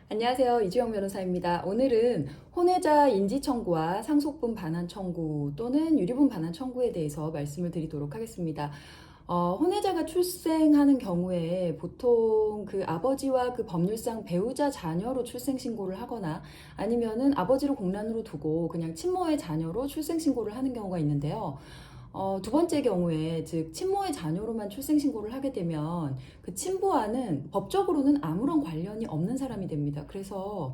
안녕하세요. 이주영 변호사입니다. 오늘은 혼외자 인지 청구와 상속분 반환 청구 또는 유류분 반환 청구에 대해서 말씀을 드리도록 하겠습니다. 혼외자가 출생하는 경우에 보통 그 아버지와 그 법률상 배우자 자녀로 출생 신고를 하거나 아니면은 아버지를 공란으로 두고 그냥 친모의 자녀로 출생 신고를 하는 경우가 있는데요. 두 번째 경우에 즉 친모의 자녀로만 출생신고를 하게 되면 그 친부와는 법적으로는 아무런 관련이 없는 사람이 됩니다. 그래서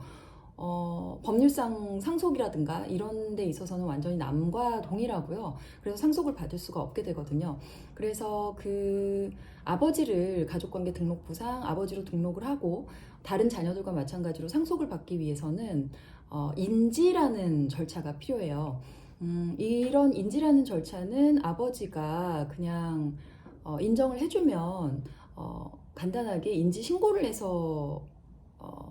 법률상 상속이라든가 이런 데 있어서는 완전히 남과 동일하고요. 그래서 상속을 받을 수가 없게 되거든요. 그래서 그 아버지를 가족관계 등록부상 아버지로 등록을 하고 다른 자녀들과 마찬가지로 상속을 받기 위해서는 인지라는 절차가 필요해요. 이런 인지라는 절차는 아버지가 그냥 인정을 해주면 간단하게 인지 신고를 해서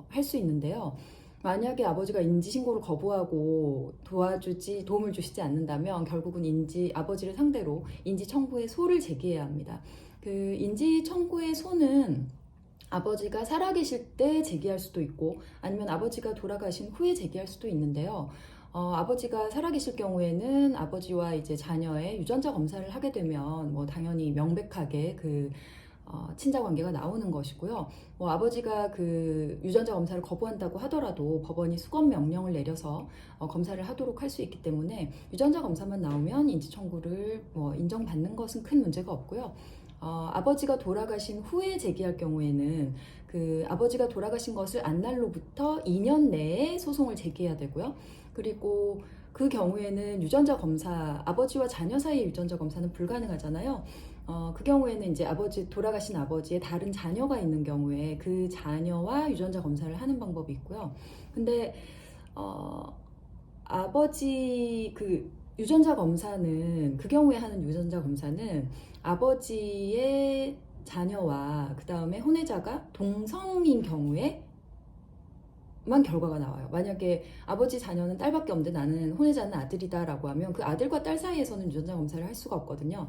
할 수 있는데요. 만약에 아버지가 인지 신고를 거부하고 도움을 주시지 않는다면 결국은 아버지를 상대로 인지 청구의 소를 제기해야 합니다. 그 인지 청구의 소는 아버지가 살아계실 때 제기할 수도 있고 아니면 아버지가 돌아가신 후에 제기할 수도 있는데요. 아버지가 살아계실 경우에는 아버지와 이제 자녀의 유전자 검사를 하게 되면 뭐 당연히 명백하게 친자 관계가 나오는 것이고요. 뭐 아버지가 그 유전자 검사를 거부한다고 하더라도 법원이 수검 명령을 내려서 검사를 하도록 할 수 있기 때문에 유전자 검사만 나오면 인지 청구를 뭐 인정받는 것은 큰 문제가 없고요. 아버지가 돌아가신 후에 제기할 경우에는 그 아버지가 돌아가신 것을 안 날로부터 2년 내에 소송을 제기해야 되고요. 그리고 그 경우에는 유전자 검사, 아버지와 자녀 사이의 유전자 검사는 불가능하잖아요. 그 경우에는 이제 돌아가신 아버지의 다른 자녀가 있는 경우에 그 자녀와 유전자 검사를 하는 방법이 있고요. 근데, 아버지 유전자 검사는, 그 경우에 하는 유전자 검사는 아버지의 자녀와 그 다음에 혼외자가 동성인 경우에 만 결과가 나와요. 만약에 아버지 자녀는 딸밖에 없는데 나는 혼외자는 아들이다라고 하면 그 아들과 딸 사이에서는 유전자 검사를 할 수가 없거든요.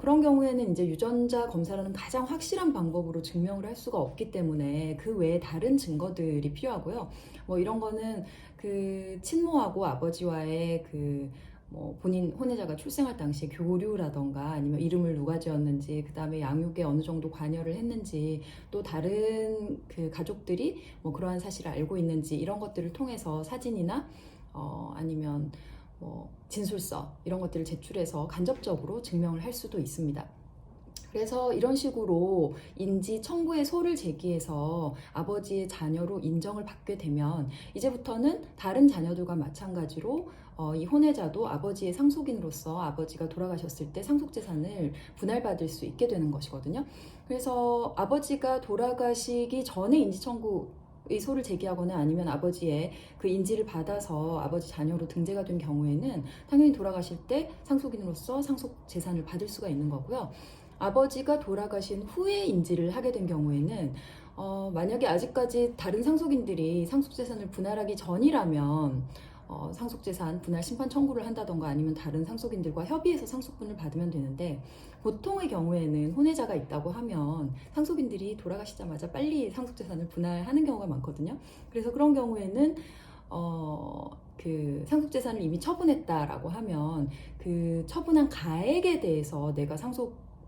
그런 경우에는 이제 유전자 검사라는 가장 확실한 방법으로 증명을 할 수가 없기 때문에 그 외에 다른 증거들이 필요하고요. 뭐 이런 거는 그 친모하고 아버지와의 뭐 본인 혼외자가 출생할 당시 교류라던가 아니면 이름을 누가 지었는지 그 다음에 양육에 어느 정도 관여를 했는지 또 다른 그 가족들이 뭐 그러한 사실을 알고 있는지 이런 것들을 통해서 사진이나 아니면 뭐 진술서 이런 것들을 제출해서 간접적으로 증명을 할 수도 있습니다. 그래서 이런 식으로 인지 청구의 소를 제기해서 아버지의 자녀로 인정을 받게 되면 이제부터는 다른 자녀들과 마찬가지로 이 혼외자도 아버지의 상속인으로서 아버지가 돌아가셨을 때 상속재산을 분할받을 수 있게 되는 것이거든요. 그래서 아버지가 돌아가시기 전에 인지청구 의 소를 제기하거나 아니면 아버지의 그 인지를 받아서 아버지 자녀로 등재가 된 경우에는 당연히 돌아가실 때 상속인으로서 상속재산을 받을 수가 있는 거고요. 아버지가 돌아가신 후에 인지를 하게 된 경우에는 만약에 아직까지 다른 상속인들이 상속재산을 분할하기 전이라면 상속재산 분할 심판 청구를 한다던가 아니면 다른 상속인들과 협의해서 상속분을 받으면 되는데 보통의 경우에는 혼외자가 있다고 하면 상속인들이 돌아가시자마자 빨리 상속재산을 분할하는 경우가 많거든요. 그래서 그런 경우에는 그 상속재산을 이미 처분했다라고 하면 그 처분한 가액에 대해서 내가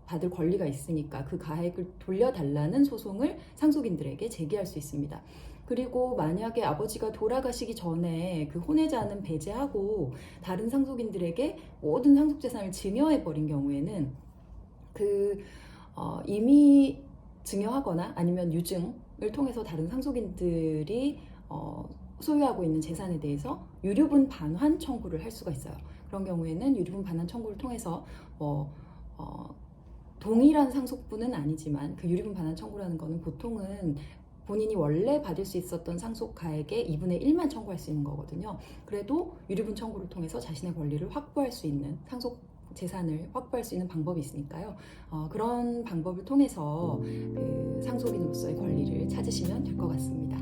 받을 권리가 있으니까 그 가액을 돌려달라는 소송을 상속인들에게 제기할 수 있습니다. 그리고 만약에 아버지가 돌아가시기 전에 그 혼외자는 배제하고 다른 상속인들에게 모든 상속재산을 증여해버린 경우에는 이미 증여하거나 아니면 유증을 통해서 다른 상속인들이 소유하고 있는 재산에 대해서 유류분 반환 청구를 할 수가 있어요. 그런 경우에는 유류분 반환 청구를 통해서 동일한 상속분은 아니지만 그 유류분 반환 청구라는 거는 보통은 본인이 원래 받을 수 있었던 상속 가액의 2분의 1만 청구할 수 있는 거거든요. 그래도 유류분 청구를 통해서 자신의 권리를 확보할 수 있는 상속 재산을 확보할 수 있는 방법이 있으니까요. 그런 방법을 통해서 그 상속인으로서의 권리를 찾으시면 될 것 같습니다.